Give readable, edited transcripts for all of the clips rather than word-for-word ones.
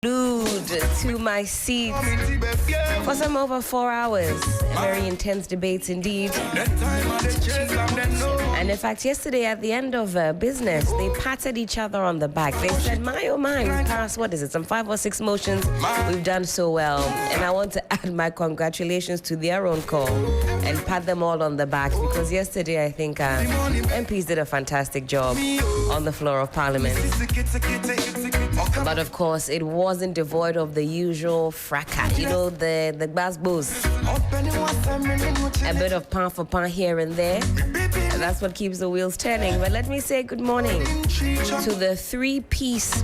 Glued to my seat for some over 4 hours. Very intense debates indeed. And in fact, yesterday at the end of business, they patted each other on the back. They said, my oh my, we passed, what is it, some 5 or 6 motions. We've done so well. And I want to add my congratulations to their own call and pat them all on the back, because yesterday I think MPs did a fantastic job on the floor of Parliament. But of course, it wasn't devoid of the usual fracas. You know, the bass, a bit of pound for pound here and there. And that's what keeps the wheels turning. But let me say good morning to the three-piece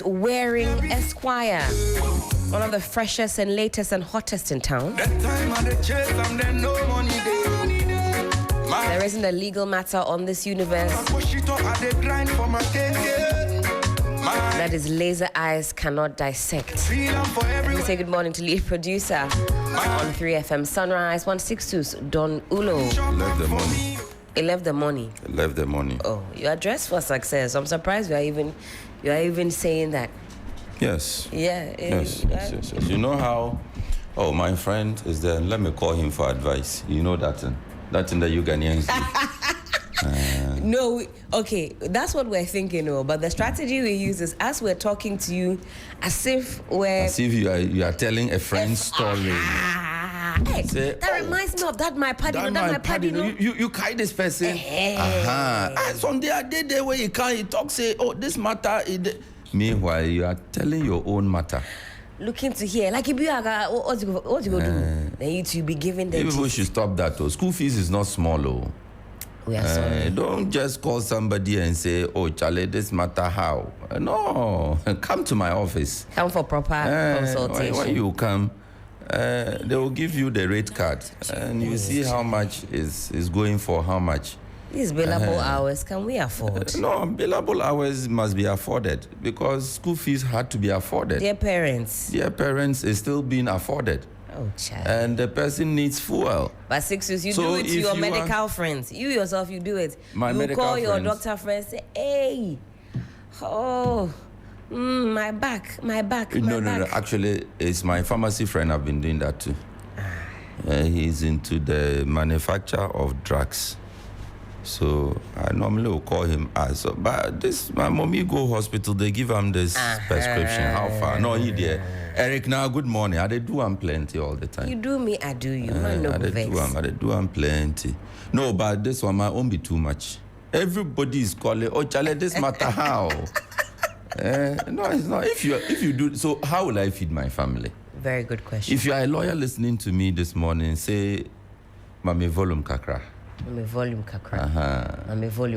wearing Esquire, one of the freshest and latest and hottest in town. There isn't a legal matter on this universe that his laser eyes cannot dissect. Let me say good morning to lead producer on 3FM Sunrise 162's Don Ulo. He left the money. Oh, you are dressed for success. I'm surprised you are even saying that. Yes. Yeah. Yes. You know how? Oh, my friend is there. Let me call him for advice. You know that thing that you Ghanaians do. No, okay, that's what we're thinking of. But the strategy we use is, as we're talking to you, as if you are telling a friend's story. Hey, say, that reminds me of that my party. You carry this person. Some day where he talk say, oh, this matter. Meanwhile, you are telling your own matter. Looking to hear, like if you are, what you go do? Then you to be giving them. People should stop that. Though. School fees is not small. Oh. We are sorry. Don't just call somebody and say, oh, Charlie, this matter how? No, come to my office. Come for proper consultation. When you come, they will give you the rate card, and you see how much is going for how much. These billable hours, can we afford? No, billable hours must be afforded, because school fees had to be afforded. Dear parents is still being afforded. Oh, child. And the person needs fuel. But 6 years, you do it to your medical friends. You yourself, you do it. You call your doctor friend, say, hey, my back. No. Actually, it's my pharmacy friend. I've been doing that too. He's into the manufacture of drugs. So I normally will call him but my mommy go hospital, they give him this prescription. How far? No, he there. Eric, now good morning. I do am plenty all the time. You do me, I do you. I do am plenty. No, but this one might won't be too much. Everybody is calling, oh Charlie, this matter how? No, it's not. If you do, so how will I feed my family? Very good question. If you are a lawyer listening to me this morning, say, Mami volume kakra. I'm a volume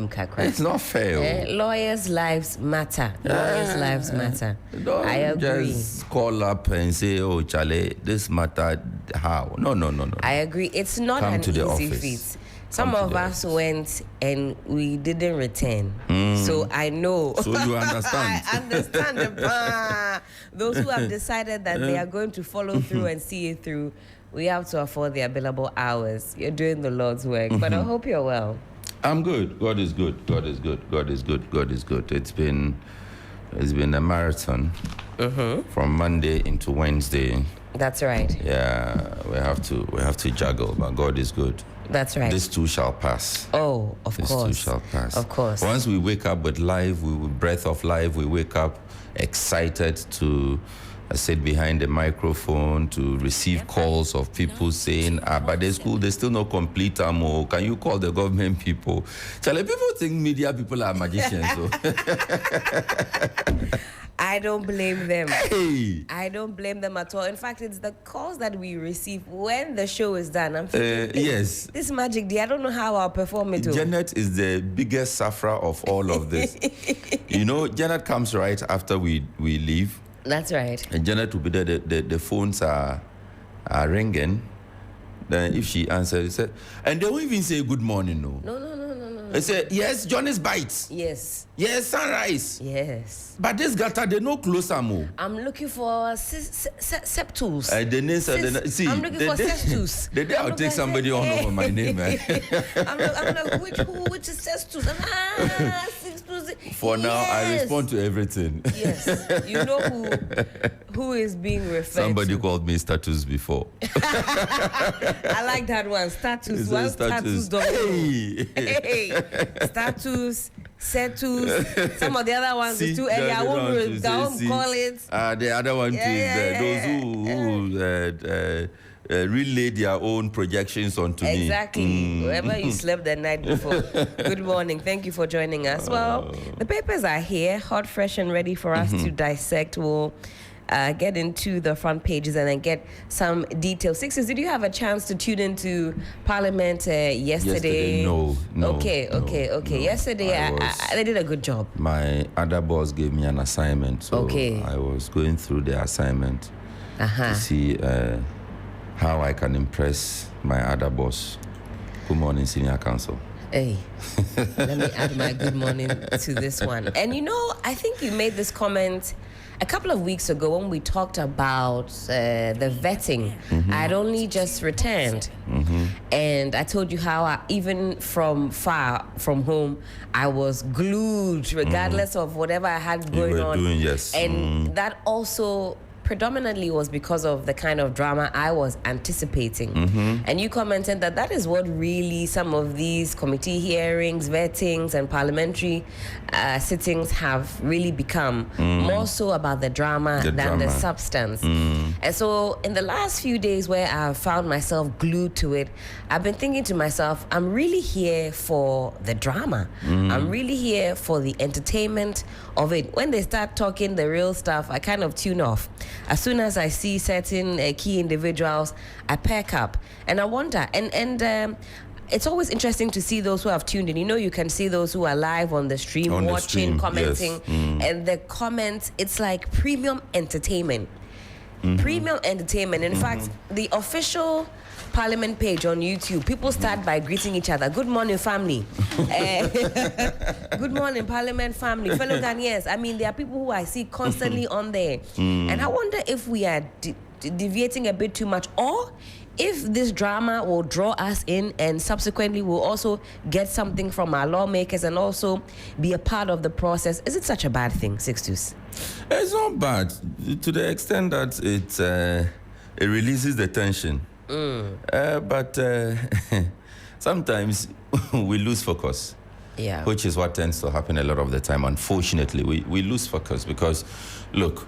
kakra. It's not fair. Lawyers' lives matter. Don't I agree. Just call up and say, oh, Charlie, this matter, how? No. I agree. It's not an easy feat. Some of us went and we didn't return. So I know. So you understand. I understand. Those who have decided that they are going to follow through and see it through, we have to afford their billable hours. You're doing the Lord's work. But I hope you're well. I'm good. God is good. It's been a marathon from Monday into Wednesday. That's right. Yeah, we have to juggle, but God is good. That's right. This too shall pass. Oh, of course. This too shall pass. Of course. Once we wake up with life, with breath of life, we wake up excited to sit behind the microphone to receive calls of people saying, but the school, they still not complete ammo. Can you call the government people? Charlie, people think media people are magicians. So. I don't blame them. Hey. I don't blame them at all. In fact, it's the calls that we receive when the show is done. I'm thinking, yes. This magic day, I don't know how I'll perform it. Janet is the biggest sufferer of all of this. You know, Janet comes right after we leave. That's right. And Janet will be there. The phones are ringing. Then if she answers, she said, and they won't even say good morning. No. They say, yes, Johnny's bites. Yes. Yes, sunrise. Yes. But this gata, they no closer more. I'm looking for septus. I'm looking for cestus. The day I'll take somebody on over my name. I'm like, which is cestus? For now, I respond to everything. Yes. You know who is being referred Somebody to. called me status before. I like that one. Status. Well, status. Hey. Status. Setus. Some of the other ones is too early. I won't call it. The other one is those who relay their own projections onto me. Exactly. Wherever you slept the night before. Good morning. Thank you for joining us. Well, the papers are here, hot, fresh, and ready for us to dissect. We'll get into the front pages and then get some details. Sixes, did you have a chance to tune into Parliament yesterday? No. Okay. Yesterday, they did a good job. My other boss gave me an assignment, so I was going through the assignment to see how I can impress my other boss. Good morning, Senior Counsel. Hey, let me add my good morning to this one. And I think you made this comment a couple of weeks ago when we talked about the vetting. I had only just returned. And I told you how even from far from home, I was glued regardless of whatever I had going on. Yes. And that also predominantly was because of the kind of drama I was anticipating. And you commented that is what really some of these committee hearings, vettings, and parliamentary sittings have really become. More so about the drama than the substance. And so in the last few days where I've found myself glued to it, I've been thinking to myself, I'm really here for the drama. I'm really here for the entertainment of it. When they start talking the real stuff, I kind of tune off. As soon as I see certain key individuals, I perk up. And I wonder, and it's always interesting to see those who have tuned in. You can see those who are live on the stream, watching, commenting. Yes. And the comments, it's like premium entertainment. Premium entertainment. In fact, the official Parliament page on YouTube, people start by greeting each other. Good morning, family. Good morning, Parliament family, fellow Ghanaians. I mean, there are people who I see constantly on there. And I wonder if we are deviating a bit too much, or if this drama will draw us in and subsequently we'll also get something from our lawmakers and also be a part of the process. Is it such a bad thing, Sixtus? It's not bad to the extent that it releases the tension. But sometimes we lose focus, which is what tends to happen a lot of the time. Unfortunately, we lose focus because, look,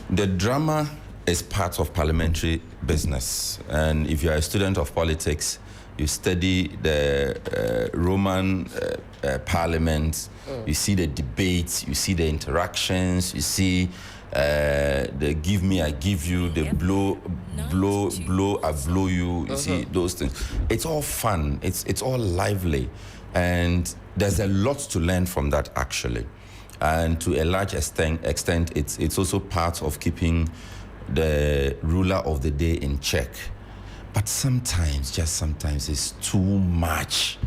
the drama is part of parliamentary business. And if you're a student of politics, you study the Roman parliament, you see the debates, you see the interactions, you see the give me, I give you, the blow, I blow you. You see those things. It's all fun. It's all lively, and there's a lot to learn from that actually. And to a large extent, it's also part of keeping the ruler of the day in check. But sometimes, just sometimes, it's too much.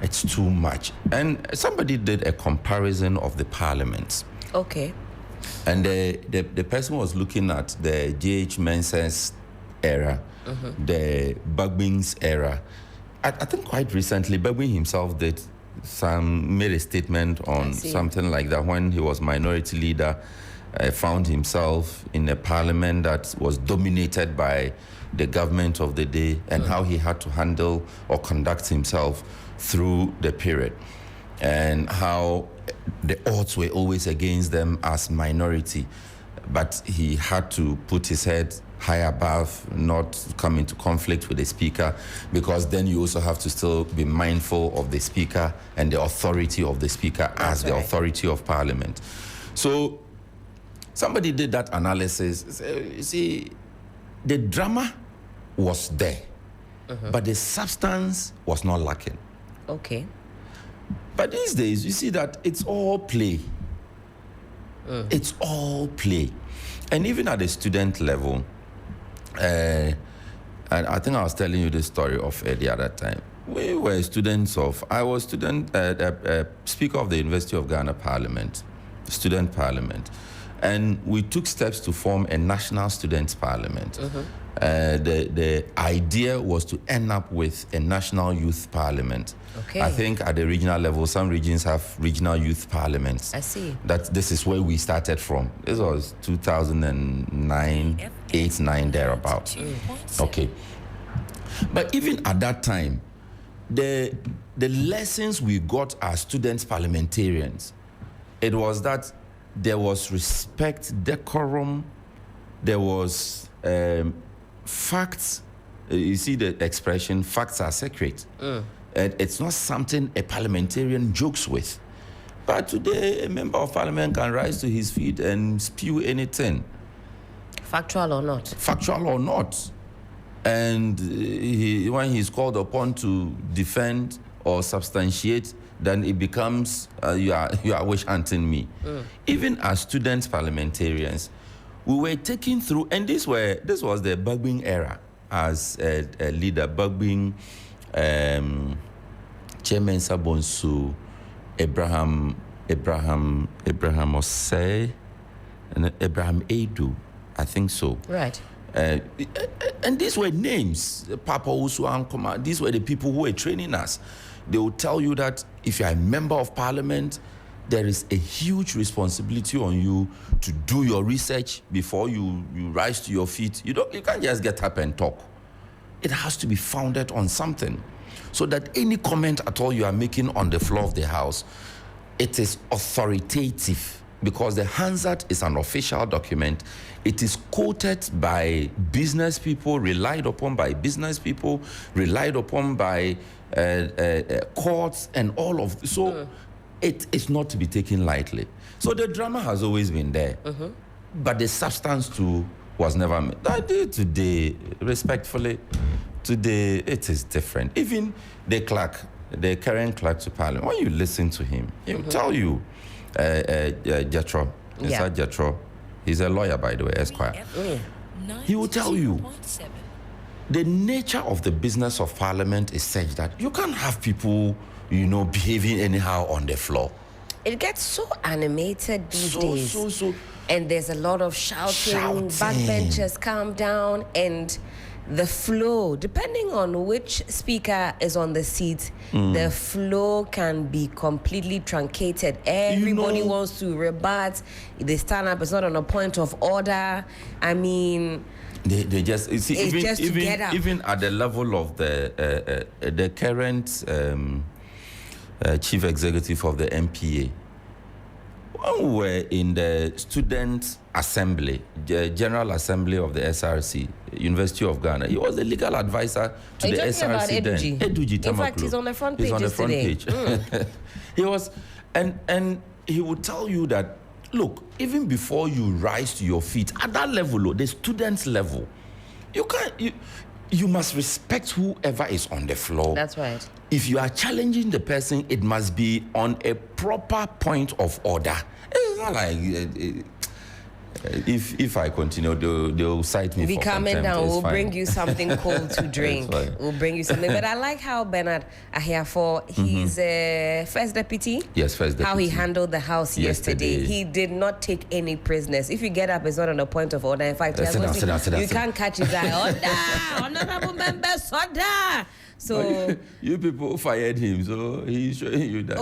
It's too much. And somebody did a comparison of the parliaments. Okay. And the person was looking at the J.H. Mensah's era, the Bagbing's era. I think quite recently, Bagbing himself made a statement on something like that when he was minority leader, found himself in a parliament that was dominated by the government of the day and how he had to handle or conduct himself through the period, and how the odds were always against them as minority, but he had to put his head high above, not come into conflict with the speaker, because then you also have to still be mindful of the speaker and the authority of the speaker as the authority of parliament. So somebody did that analysis. You see, the drama was there, but the substance was not lacking. Okay. But these days, you see that it's all play. It's all play. And even at the student level, and I think I was telling you this story of the other time. We were students of, I was speaker of the University of Ghana Parliament, student parliament. And we took steps to form a national students' parliament. The idea was to end up with a national youth parliament. Okay. I think at the regional level, some regions have regional youth parliaments. I see. This is where we started from. This was 2009, 8, 9, thereabout. Okay. But even at that time, the lessons we got as students parliamentarians, it was that there was respect, decorum, there was facts. You see the expression, facts are sacred. And it's not something a parliamentarian jokes with. But today, a member of parliament can rise to his feet and spew anything. Factual or not. Factual or not. And when he's called upon to defend or substantiate, then it becomes, you are wish hunting me. Even as students parliamentarians, we were taken through, and this was the Bagbing era as a leader. Bagbing, Chairman Sabonsu, Abraham Osei, and Abraham Edu, I think so. Right. And these were names, Papa Usu Ankoma, these were the people who were training us. They will tell you that if you are a member of parliament, there is a huge responsibility on you to do your research before you rise to your feet. You can't just get up and talk. It has to be founded on something, so that any comment at all you are making on the floor of the House, it is authoritative, because the Hansard is an official document. It is quoted by business people, relied upon by business people, relied upon by courts and all of this. So it is not to be taken lightly. So the drama has always been there, but the substance too was never made. Today, respectfully, today it is different. Even the current clerk to Parliament, when you listen to him, he will tell you, Jethro, Jethro, he's a lawyer, by the way, Esquire. He will tell you the nature of the business of Parliament is such that you can't have people, behaving anyhow on the floor. It gets so animated these days. And there's a lot of shouting, backbenchers calm down, and the flow, depending on which speaker is on the seat, the flow can be completely truncated. Everybody wants to rebut. They stand up. It's not on a point of order. I mean, they just see, even at the level of the current chief executive of the MPA. When we were in the student assembly, the General Assembly of the SRC, University of Ghana, he was the legal advisor to the SRC then. Eduji in fact, he's on the front page. He's on the front today. page. He was, and he would tell you that, look, even before you rise to your feet, at that level, the student level, you must respect whoever is on the floor. That's right. If you are challenging the person, it must be on a proper point of order. It's not like if I continue, they'll cite me. Be for coming contempt. down. It's We'll fine. bring you something cold to drink. We'll bring you something. But I like how Bernard Ahiafo, he's first deputy. Yes, first deputy. How he handled the House yesterday. He did not take any prisoners. If you get up, it's not on a point of order. In fact, you can't catch his eye. Order, honorable members, order. So you people fired him, so he's showing you that.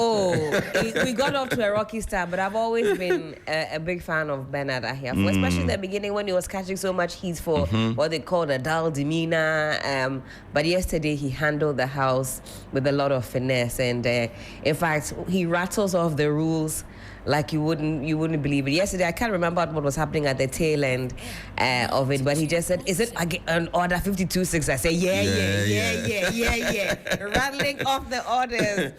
We got off to a rocky start, but I've always been a big fan of Bernard Ahiafo, especially in the beginning when he was catching so much heat for what they called a dull demeanor. But yesterday he handled the House with a lot of finesse, and in fact he rattles off the rules like you wouldn't believe it. Yesterday, I can't remember what was happening at the tail end of it, but he just said, "Is it an order 52-6?" I said, yeah. Rattling off the orders.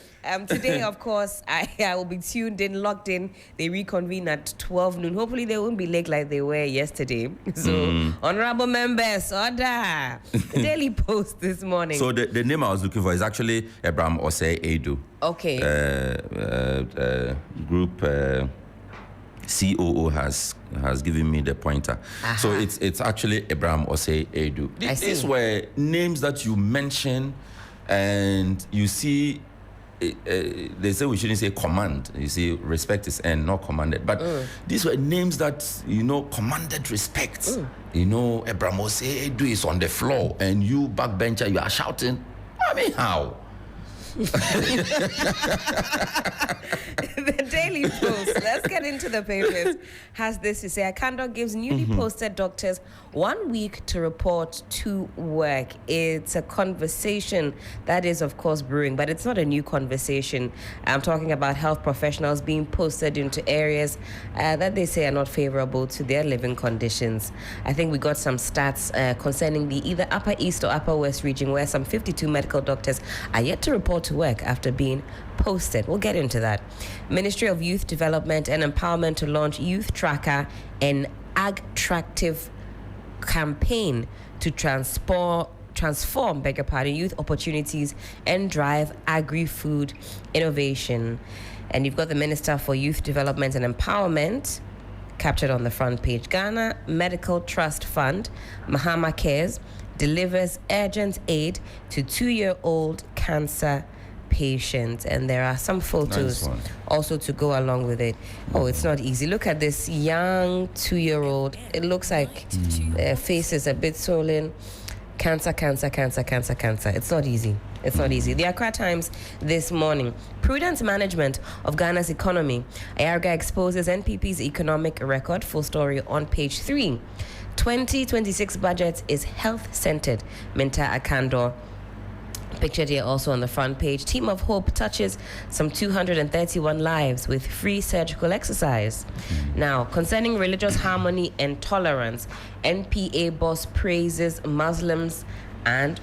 Today, of course, I will be tuned in, locked in. They reconvene at 12 noon. Hopefully, they won't be late like they were yesterday. So, honorable members, order. The Daily Post this morning. So the name I was looking for is actually Abraham Osei Edu. Okay. Group COO has given me the pointer. So it's actually Abraham Osei Edu. These were names that you mention, and you see they say we shouldn't say command. You see, respect is earned, not commanded. But these were names that, commanded respect. Ebramose Edu is on the floor, and you, backbencher, you are shouting. I mean, how? The Daily Post, let's get into the papers, has this to say: Agradaa gives newly posted doctors 1 week to report to work. It's a conversation that is, of course, brewing, but it's not a new conversation. I'm talking about health professionals being posted into areas that they say are not favorable to their living conditions. I think we got some stats concerning the either Upper East or Upper West region, where some 52 medical doctors are yet to report to work after being posted. We'll get into that. Ministry of Youth Development and Empowerment to launch Youth Tracker and Agtractive campaign to transform youth opportunities and drive agri-food innovation. And you've got the Minister for Youth Development and Empowerment captured on the front page. Ghana Medical Trust Fund, Mahama Cares, delivers urgent aid to 2-year-old cancer patient, and there are some photos also to go along with it. Oh, it's not easy. Look at this young 2-year-old. It looks like their face is a bit swollen. Cancer. It's not easy. The Accra Times this morning: prudent management of Ghana's economy. Agradaa exposes NPP's economic record. Full story on page 3. 2026 budget is health-centered, Minta Akando. Pictured here also on the front page. Team of Hope touches some 231 lives with free surgical exercise. Now, concerning religious harmony and tolerance, NPA boss praises Muslims and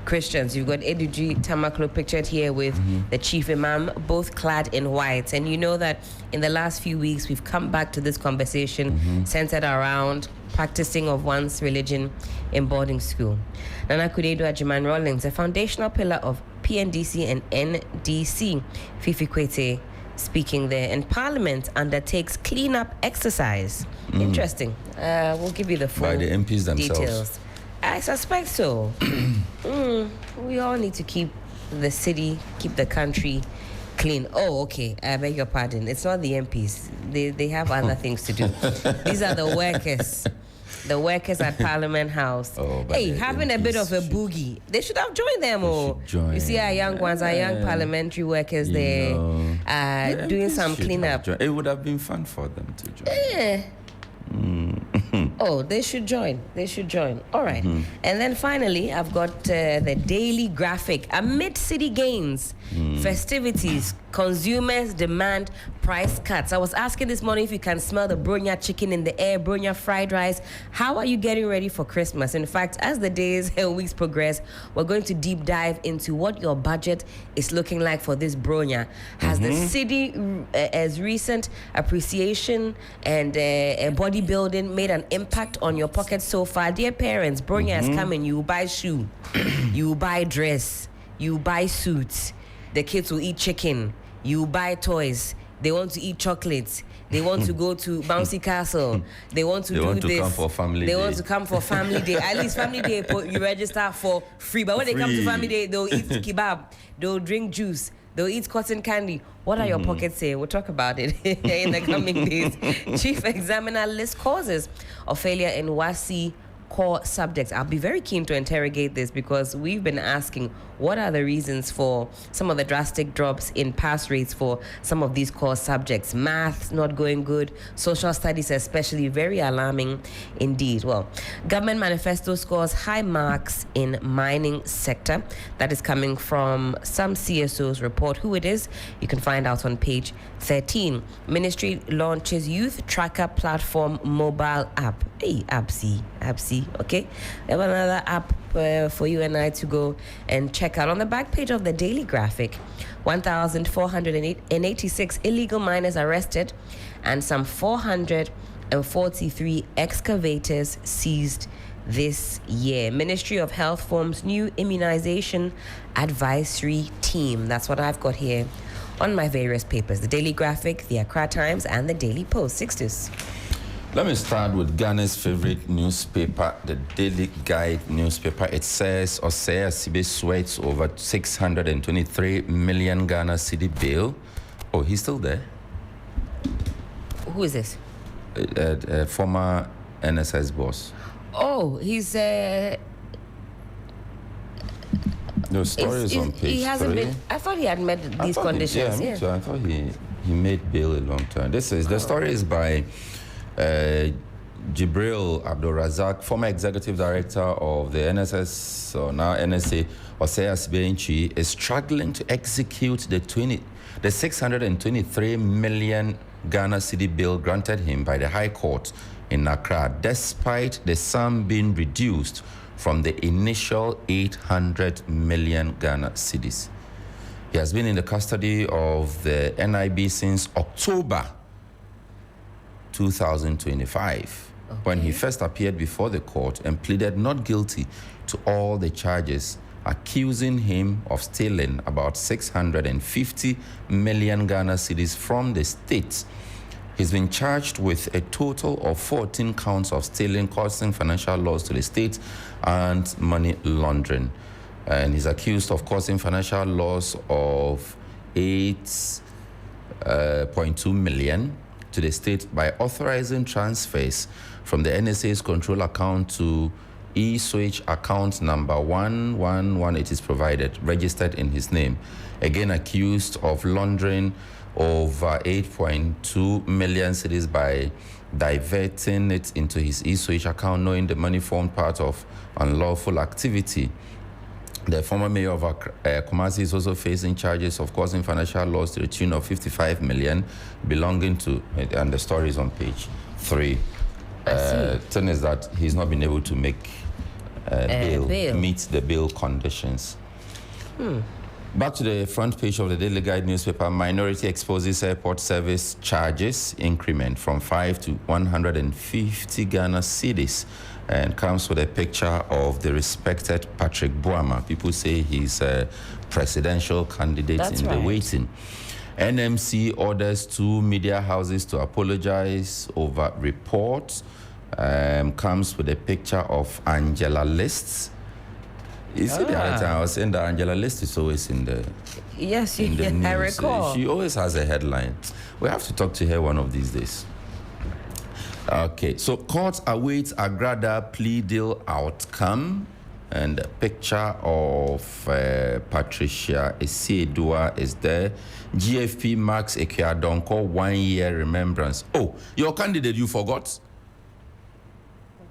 Christians. You've got Eduji Tamaklo pictured here with the chief imam, both clad in white. And you know that in the last few weeks, we've come back to this conversation centered around practicing of one's religion in boarding school. Nana Kudedo Ajiman Rawlings, a foundational pillar of PNDC and NDC. Fifi Kwete speaking there. And Parliament undertakes cleanup exercise. Interesting. We'll give you the full by the MPs themselves. Details. I suspect so. We all need to keep the city, keep the country clean. Oh, okay. I beg your pardon. It's not the MPs. They have other things to do. These are the workers. The workers at Parliament House. Oh, hey, having a bit of a boogie. They should have joined them. You see our young ones, our young parliamentary workers there doing some cleanup. It would have been fun for them to join. Oh, they should join. All right. And then finally, I've got the Daily Graphic. Amid city gains, festivities, consumers demand price cuts. I was asking this morning if you can smell the bronya chicken in the air, bronya fried rice. How are you getting ready for Christmas? In fact, as the days and weeks progress, we're going to deep dive into what your budget is looking like for this bronya. Has the city, as recent appreciation and bodybuilding, made an impact on your pocket so far? Dear parents, bronya is coming. You buy shoe, you buy dress, you buy suits. The kids will eat chicken. You buy toys. They want to eat chocolates. They want to go to Bouncy Castle. They want to do this. Come for family they day. want to come for family day. At least family day, you register for free. But when they come to family day, they'll eat kebab. They'll drink juice. They'll eat cotton candy. What are your pockets saying? We'll talk about it in the coming days. Chief Examiner lists causes of failure in WASI core subjects. I'll be very keen to interrogate this because we've been asking what are the reasons for some of the drastic drops in pass rates for some of these core subjects. Maths not going good, social studies especially, very alarming indeed. Well, government manifesto scores high marks in mining sector. That is coming from some CSO's report. Who it is, you can find out on page 13. Ministry launches Youth Tracker Platform mobile app. Hey, AppC, okay? We have another app for you and I to go and check out. On the back page of the Daily Graphic, 1,486 illegal miners arrested and some 443 excavators seized this year. Ministry of Health forms new immunization advisory team. That's what I've got here on my various papers. The Daily Graphic, the Accra Times, and the Daily Post. Sixtus. Let me start with Ghana's favorite newspaper, the Daily Guide newspaper. It says Osei Asibe sweats over 623 million Ghana cedi bail. Oh, he's still there? Who is this? Former NSS boss. Oh, he's The story is on page he hasn't 3. been. I thought he had met these conditions. Me too. I thought he made bail a long time. The story is by Jibril Abdul Razak, former executive director of the NSS, or now NSA, Osei Asibe, is struggling to execute the 623 million Ghana cedi bill granted him by the High Court in Accra, despite the sum being reduced from the initial 800 million Ghana cedis. He has been in the custody of the NIB since October 2025, when he first appeared before the court and pleaded not guilty to all the charges, accusing him of stealing about 650 million Ghana cedis from the state. He's been charged with a total of 14 counts of stealing, causing financial loss to the state, and money laundering. And he's accused of causing financial loss of 8.2 million to the state by authorizing transfers from the NSA's control account to e-switch account number 111. It is provided, registered in his name. Again, accused of laundering over 8.2 million cedis by diverting it into his e-switch account, knowing the money formed part of unlawful activity. The former mayor of Kumasi is also facing charges of causing financial loss to the tune of 55 million belonging to, and the story is on page 3. Thing is that he's not been able to make bail, meet the bail conditions. Back to the front page of the Daily Guide newspaper. Minority exposes airport service charges increment from 5 to 150 Ghana cedis, and comes with a picture of the respected Patrick Bawumia. People say he's a presidential candidate the waiting. NMC orders 2 media houses to apologize over reports. Comes with a picture of Angela Lists. You see, the other time I was saying that Angela List is always in the news. I recall. She always has a headline. We have to talk to her one of these days. Okay, so court awaits Agradaa plea deal outcome, and a picture of Patricia Esiedua is there. GFP marks Ekeadonko 1-year remembrance. Oh, your candidate, you forgot?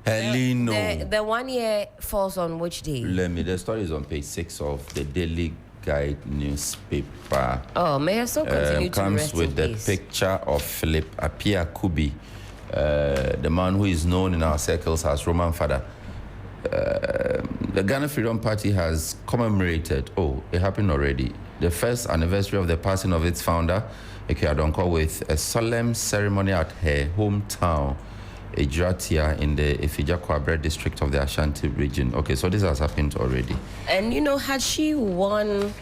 Heleno. The 1 year falls on which day? The story is on page 6 of the Daily Guide newspaper. Oh, may I still continue to comes rest with the picture of Philip Apia Kubi, the man who is known in our circles as Roman Father. The Ghana Freedom Party has commemorated, it happened already, the first anniversary of the passing of its founder, Ekeadonko, with a solemn ceremony at her hometown, Edratia, in the Ifija-Kwabre district of the Ashanti region. Okay, so this has happened already. And had she won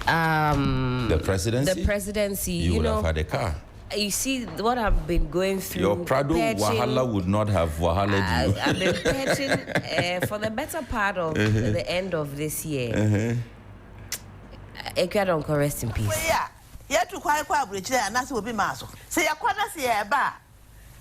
the presidency, you would have had a car. You see what I've been going through. Your Prado Wahala would not have wahaled you. I've been patching for the better part of the end of this year. Ekeadonko, rest in peace. Yeah, to quite bridge there, and that's will be maso. Say, I can't see a bar.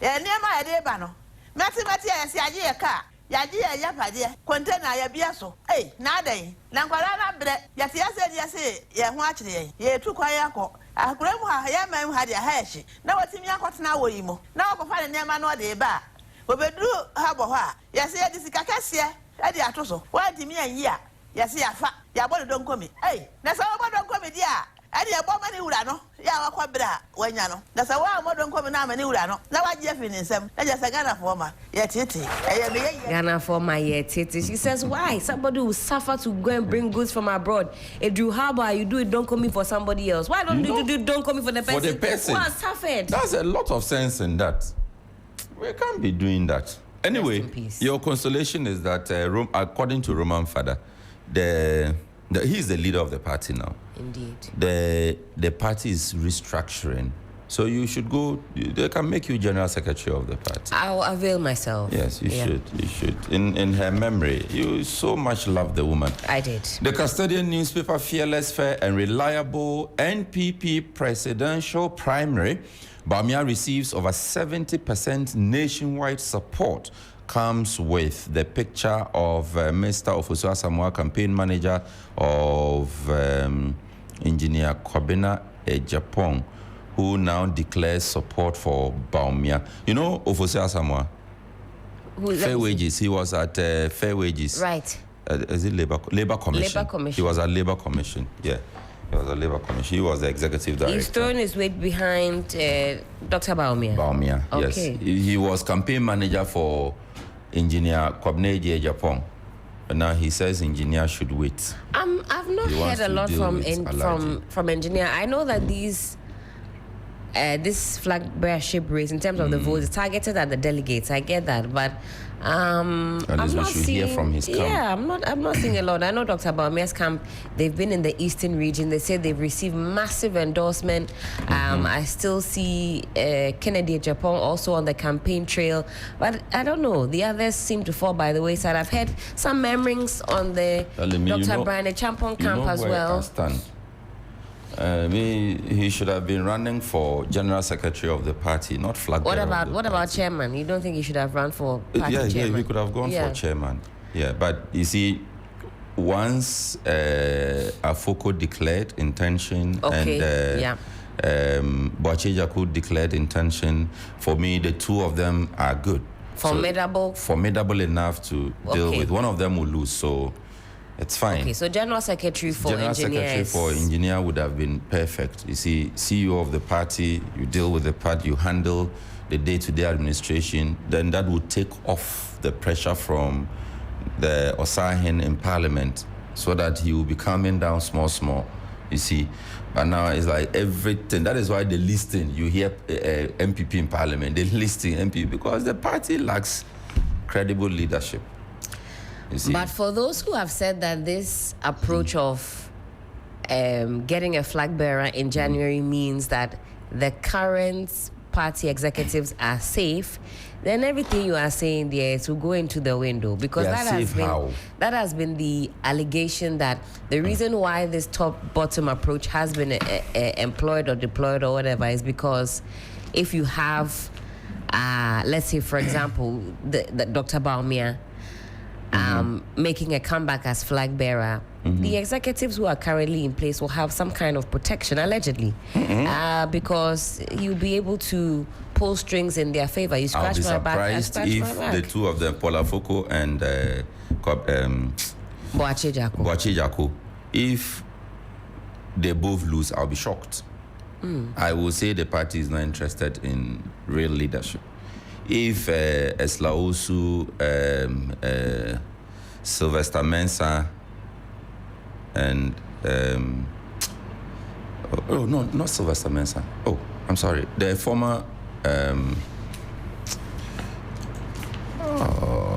Yeah, near my debano. Mathematics, Yaji a car. Yaji a yapadia, container ya biaso. Hey, nade, Languarana bread. Yes, yes, yeah, watch it. Yeah, too quiet. A grandma, Yaman had a hash. Now what's in your cotton now, Imo. Now I find a name no de bar. But we do have a ha. Yes, this is Cacasia. Eddie Atoso. Why do me a year? Yes, ya fat. Ya body don't come. Hey, that's all about don't come, dear. Eddie a bomb any urano. Ya quabra, when you know. That's a while more don't come now, many urano. Now I Jeff in some. That's just a Ghana former. Yet, Ghana former, yet. She says, why? Somebody will suffer to go and bring goods from abroad. If you harbor, you do it, don't come in for somebody else. Why don't you do don't come in for the person? For the person. Who has suffered? There's a lot of sense in that. We can't be doing that. Anyway, your consolation is that, according to Roman Father, he's the leader of the party now. Indeed. The party is restructuring. So you should go. They can make you general secretary of the party. I'll avail myself. Yes, you should. You should. In her memory, you so much love the woman. I did. The custodian newspaper, fearless, fair, and reliable NPP presidential primary, Bawumia receives over 70% nationwide support. Comes with the picture of Mr. Ofosu Asamoah, campaign manager of Engineer Kwabena Ejapong, who now declares support for Bawumia. You know Ofosu Asamoah? Fair wages. He was at Fair Wages. Right. Is it Labor Commission? Labor Commission. He was at Labor Commission. Yeah. He was at Labor Commission. He was the executive director. He's throwing his weight behind Dr. Bawumia. Bawumia, okay. Yes. He was campaign manager for Engineer Kwabena Ejapong. And now he says engineer should wait. I've not heard a lot from engineer. I know that this flag bearership race in terms of the votes is targeted at the delegates. I get that, but I'm not seeing. Hear from his camp. Yeah, I'm not seeing a lot. I know Dr. Bawumia's camp. They've been in the eastern region. They say they've received massive endorsement. I still see Kennedy Japan also on the campaign trail, but I don't know. The others seem to fall by the wayside. I've had some murmurings on the Dr. Brian Champon camp as well. He should have been running for general secretary of the party, not flag bearer. What about chairman? You don't think he should have run for party chairman? Yeah, he could have gone for chairman. Yeah, but you see, once Afoko declared intention and Boachijaku declared intention, for me, the two of them are good. Formidable enough to deal with. One of them will lose, so it's fine. Okay, so general secretary for engineer would have been perfect. You see, CEO of the party, you deal with the party, you handle the day-to-day administration, then that would take off the pressure from the Osahin in Parliament so that he will be coming down small, you see. But now it's like everything. That is why the listing, you hear MPP in Parliament, the listing MPP, because the party lacks credible leadership. But for those who have said that this approach of getting a flag bearer in January means that the current party executives are safe, then everything you are saying there is to go into the window, because that has been the allegation that the reason why this top-bottom approach has been employed or deployed or whatever is because if you have, let's say, for example, the Dr. Bawumia, making a comeback as flag bearer, the executives who are currently in place will have some kind of protection, allegedly, because you'll be able to pull strings in their favor. You scratch my back, I scratch my back. I'll be surprised if the two of them, Paula Foko and Boachijaku, if they both lose, I'll be shocked. I will say the party is not interested in real leadership. If Eslausu, Sylvester Mensah, and no, not Sylvester Mensah. Oh, I'm sorry. The former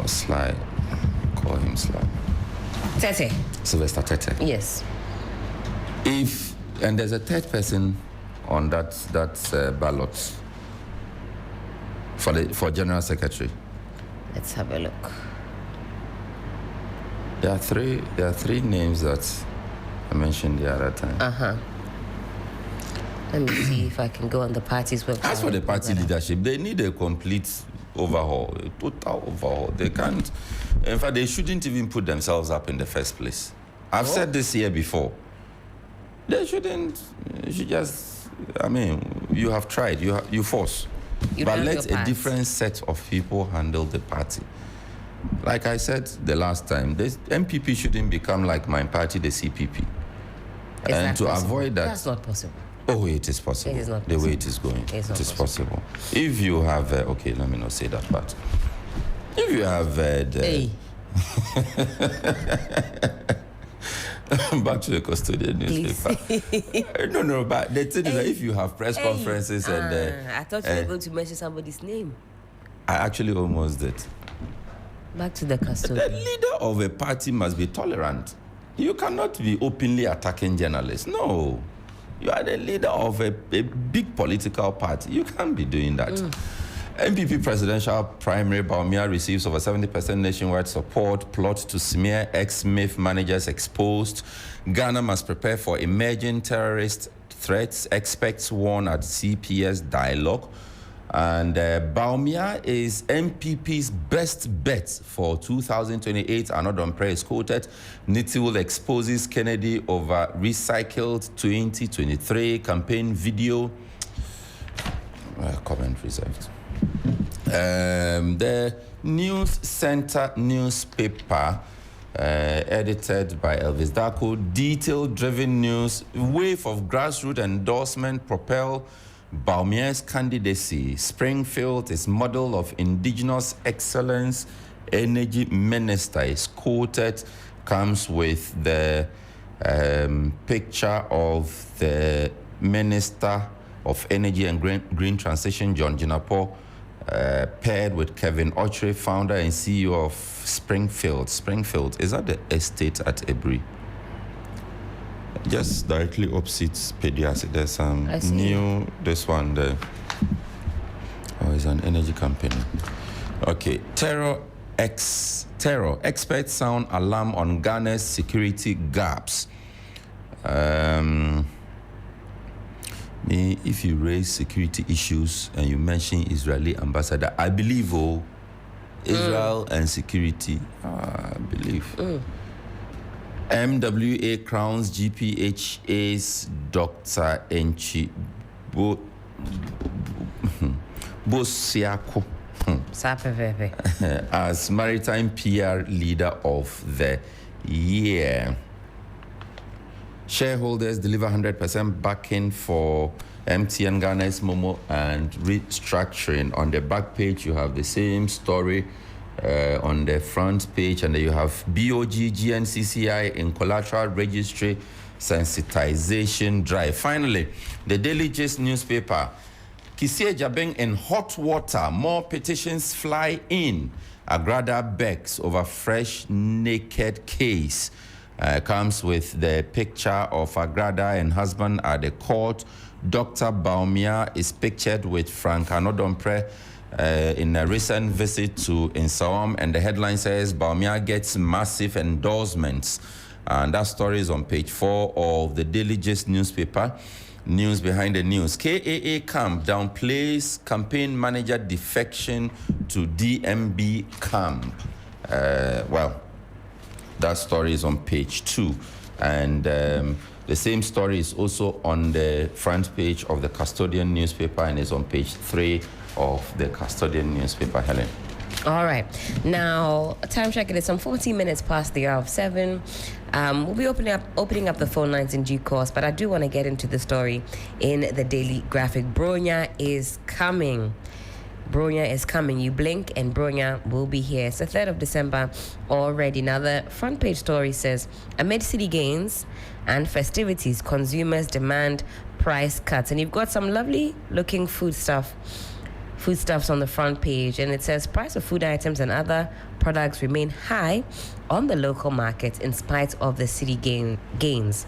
Sly, call him Sly. Tete. Sylvester Tete. Yes. And there's a third person on that ballot for general secretary. Let's have a look. There are three names that I mentioned the other time. Let me see if I can go on the party's website. As for the party leadership, they need a complete overhaul, a total overhaul. They can't. In fact, they shouldn't even put themselves up in the first place. I've said this here before. They shouldn't. You should just. I mean, you have tried. You force. But let a different set of people handle the party. Like I said the last time, the MPP shouldn't become like my party, the CPP. And to avoid that... That's not possible. Oh, it is possible. It is not possible. The way it is going. It is possible. If you have... okay, let me not say that part. If you have... Back to the custodian newspaper. No, but the thing is that if you have press conferences and... I thought you were going to mention somebody's name. I actually almost did. Back to the custodian. The leader of a party must be tolerant. You cannot be openly attacking journalists. No. You are the leader of a big political party. You can't be doing that. MPP presidential primary Bawumia receives over 70% nationwide support. Plot to smear ex-MIF managers exposed. Ghana must prepare for emerging terrorist threats. Experts warn at CPS dialogue. And Bawumia is MPP's best bet for 2028. Another prayer is quoted. Nitiwul exposes Kennedy over recycled 2023 campaign video. Comment reserved. The News Center newspaper, edited by Elvis Darko, detail-driven news, wave of grassroots endorsement propel Bawumia's candidacy. Springfield is model of indigenous excellence. Energy minister is quoted, comes with the picture of the Minister of Energy and Green Transition, John Jinapo, paired with Kevin Ochre, founder and CEO of Springfield. Springfield, is that the estate at Ebri? Just directly opposite Pediasi. There's some new, this one there. Oh, it's an energy company. Okay, terror. Experts sound alarm on Ghana's security gaps. If you raise security issues and you mention Israeli ambassador, I believe, Israel and security, I believe. MWA crowns GPHA's Dr. Enchi Bosiako as Maritime PR Leader of the Year. Shareholders deliver 100% backing for MTN Ghana's Momo and restructuring. On the back page, you have the same story. On the front page, and then you have BOG, GNCCI in collateral registry sensitization drive. Finally, the Daily Gist newspaper. Kisie Jabeng in hot water, more petitions fly in. Agradaa begs over fresh naked case. Comes with the picture of Agradaa and husband at the court. Dr. Bawumia is pictured with Frank Anodompre in a recent visit to Insawam, and the headline says Bawumia gets massive endorsements. And that story is on page 4 of the Daily Gist newspaper. News behind the news. KAA camp downplays campaign manager defection to DMB camp. That story is on page 2. And the same story is also on the front page of the Custodian newspaper and is on page 3 of the Custodian newspaper. Helen. All right. Now, time check, it is some 14 minutes past the hour of 7. We'll be opening up the phone lines in due course, but I do want to get into the story in the Daily Graphic. Bronya is coming. Bronya is coming. You blink and Bronya will be here. It's the 3rd of December already. Now, the front page story says, amid city gains and festivities, consumers demand price cuts. And you've got some lovely looking foodstuffs on the front page, and it says price of food items and other products remain high on the local market in spite of the city gains.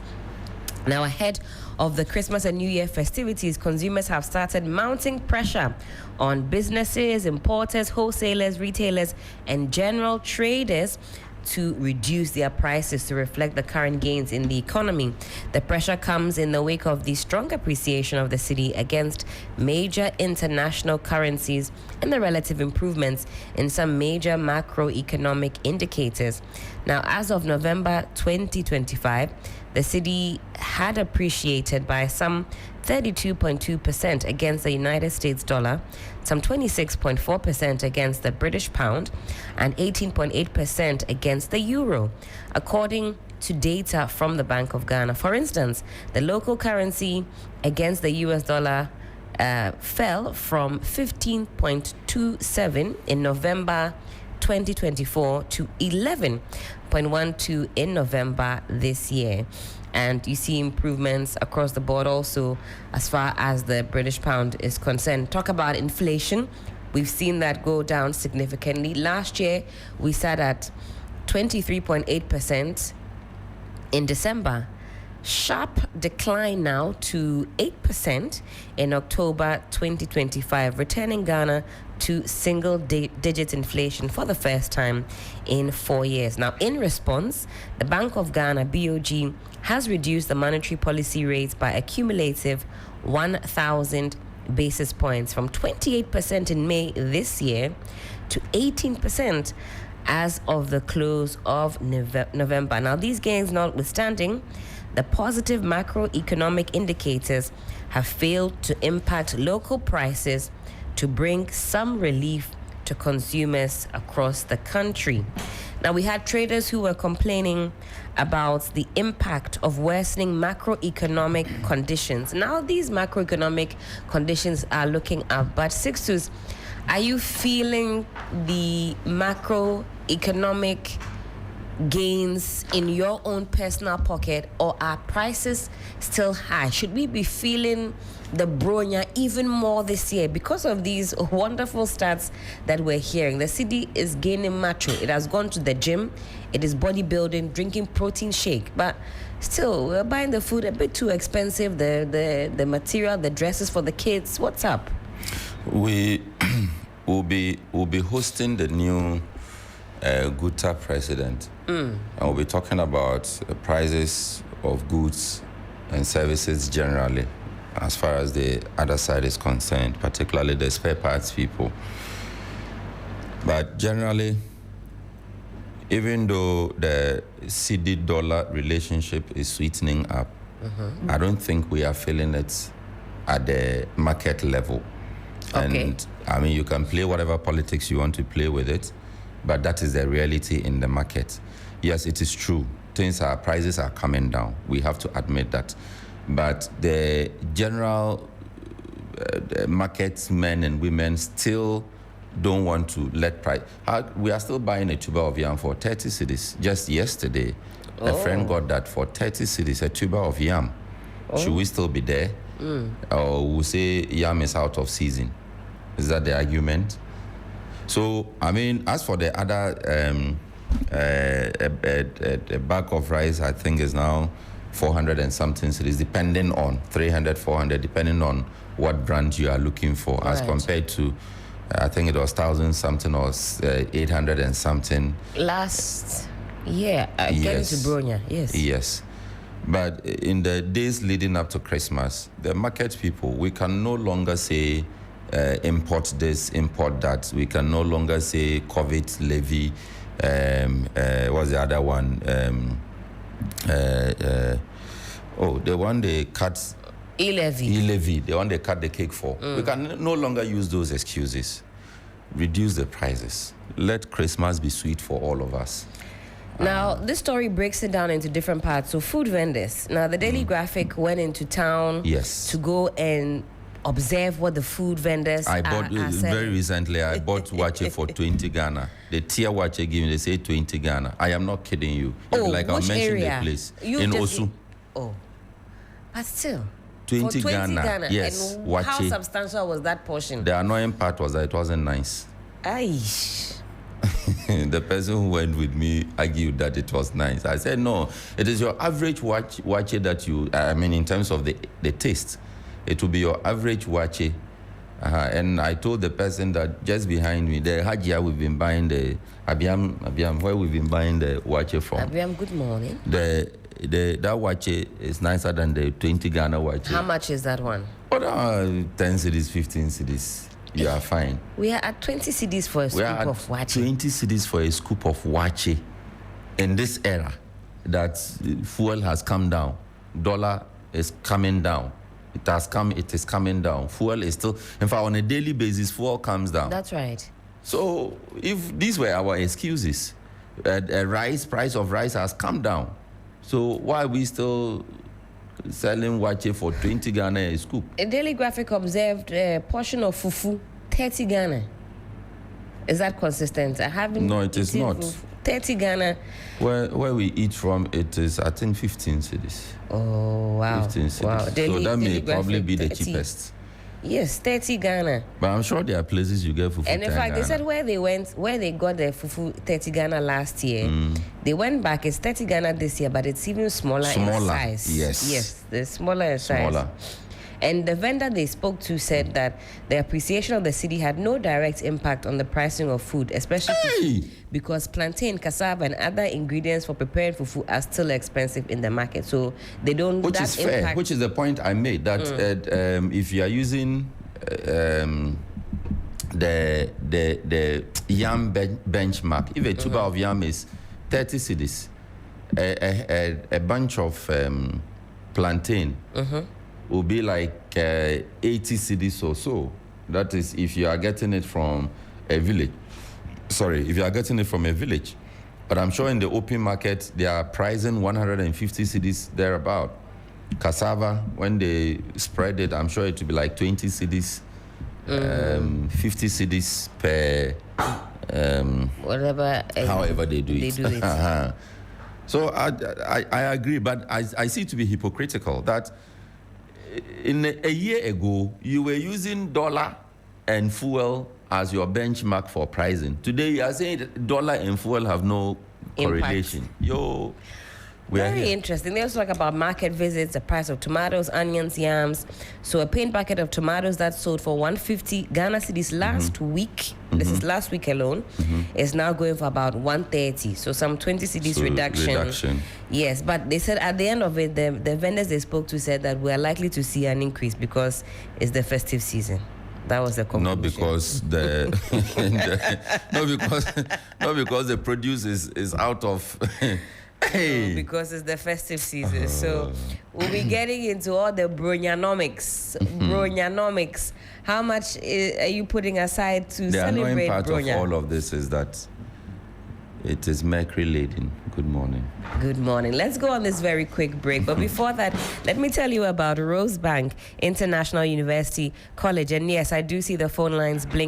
Now, ahead of the Christmas and New Year festivities, consumers have started mounting pressure on businesses, importers, wholesalers, retailers, and general traders to reduce their prices to reflect the current gains in the economy. The pressure comes in the wake of the strong appreciation of the cedi against major international currencies and the relative improvements in some major macroeconomic indicators. Now, as of November 2025, the cedi had appreciated by some 32.2% against the United States dollar, some 26.4% against the British pound, and 18.8% against the euro, according to data from the Bank of Ghana. For instance, the local currency against the US dollar fell from 15.27 in November 2024 to 11.12 in November this year. And you see improvements across the board also as far as the British pound is concerned. Talk about inflation. We've seen that go down significantly. Last year, we sat at 23.8% in December. Sharp decline now to 8% in October 2025, returning Ghana to single-digit inflation for the first time in 4 years. Now, in response, the Bank of Ghana, BOG, has reduced the monetary policy rates by a cumulative 1,000 basis points from 28% in May this year to 18% as of the close of November. Now, these gains notwithstanding, the positive macroeconomic indicators have failed to impact local prices to bring some relief to consumers across the country. Now, we had traders who were complaining about the impact of worsening macroeconomic conditions. Now, these macroeconomic conditions are looking up, but Sixtus, are you feeling the macroeconomic gains in your own personal pocket, or are prices still high? Should we be feeling the bronya even more this year because of these wonderful stats that we're hearing? The city is gaining macho. It has gone to the gym. It is bodybuilding, drinking protein shake. But still, we're buying the food a bit too expensive, the material, the dresses for the kids. What's up? We will be hosting the new Guta president. And we'll be talking about prices of goods and services generally, as far as the other side is concerned, particularly the spare parts people. But generally, even though the CD-dollar relationship is sweetening up, I don't think we are feeling it at the market level. Okay. And I mean, you can play whatever politics you want to play with it, but that is the reality in the market. Yes, it is true. Prices are coming down. We have to admit that. But the general market men and women still don't want to let price. We are still buying a tuber of yam for 30 cedis. Just yesterday, a friend got that for 30 cedis, a tuber of yam. Should we still be there? Or we'll say yam is out of season? Is that the argument? So, I mean, as for the other, a bag of rice, I think, is now 400 and something cedis, depending on 300, 400, depending on what brand you are looking for, as compared to, I think it was 1,000 something or 800 and something. Last year, getting to Bronya, yes. Yes. But in the days leading up to Christmas, the market people, we can no longer say import this, import that. We can no longer say COVID levy. What's the other one? The one they cut. E-levy, the one they cut the cake for. We can no longer use those excuses. Reduce the prices. Let Christmas be sweet for all of us. Now, this story breaks it down into different parts. So, food vendors. Now, the Daily Graphic went into town to go and observe what the food vendors I bought very recently. I bought wache for 20 Ghana. The tier wache giving, they say 20 Ghana. I am not kidding you. Like I'll mention area? the place in Osu. But still, 20 Ghana. Yes, and wache. How substantial was that portion? The annoying part was that it wasn't nice. The person who went with me argued that it was nice. I said, no, it is your average wache that you, I mean, in terms of the taste, it will be your average wache. And I told the person that just behind me, the Hajia, we've been buying the Abiam, where we've been buying the wache from. Abiam, good morning. That wache is nicer than the 20 Ghana wache. How much is that one? 10 cedis, 15 cedis. You are fine. We are at 20 cedis for a scoop of wache. 20 cedis for a scoop of wache. In this era, that fuel has come down, dollar is coming down. It is coming down. Fuel is still, in fact, on a daily basis, fuel comes down. That's right. So if these were our excuses, price of rice has come down. So why are we still selling wache for 20 Ghana a scoop? A Daily Graphic observed a portion of fufu, 30 Ghana. Is that consistent? No, it is not. Fufu, 30 Ghana. Where we eat from, it is, I think, 15 cedis. Oh, wow. 15 cedis. Wow. So that may probably be the cheapest. Yes, 30 Ghana. But I'm sure there are places you get fufu. And in 10 fact, they Ghana. said where they got their fufu 30 Ghana last year, they went back. It's 30 Ghana this year, but it's even smaller in size. Yes, they're smaller in size. Smaller. And the vendor they spoke to said that the appreciation of the cedi had no direct impact on the pricing of food, especially fufu, because plantain, cassava, and other ingredients for preparing fufu are still expensive in the market. So they don't. Which is fair. Which is the point I made that if you are using the yam benchmark, if a tuber of yam is 30 cedis, a bunch of plantain will be like 80 cedis or so. That is if you are getting it from a village. Sorry, if you are getting it from a village. But I'm sure in the open market, they are pricing 150 cedis thereabout. Cassava, when they spread it, I'm sure it will be like 20 cedis, 50 cedis per... whatever. However they do it. So I agree, but I see it to be hypocritical that in a year ago, you were using dollar and fuel as your benchmark for pricing. Today, you are saying dollar and fuel have no correlation. Very interesting. They also talk about market visits, the price of tomatoes, onions, yams. So a paint bucket of tomatoes that sold for 150 Ghana cedis last week, this is last week alone, is now going for about 130. So some 20 cedis reduction. Yes, but they said at the end of it, the vendors they spoke to said that we are likely to see an increase because it's the festive season. That was the conclusion. Not because not because the produce is out of. No, because it's the festive season. So we'll be getting into all the bronomics. Bronomics. How much are you putting aside to the celebrate annoying part bronya? of all of this is that it is mercury laden. Good morning. Good morning. Let's go on this very quick break. But before that, let me tell you about Rosebank International University College. And yes, I do see the phone lines blinking.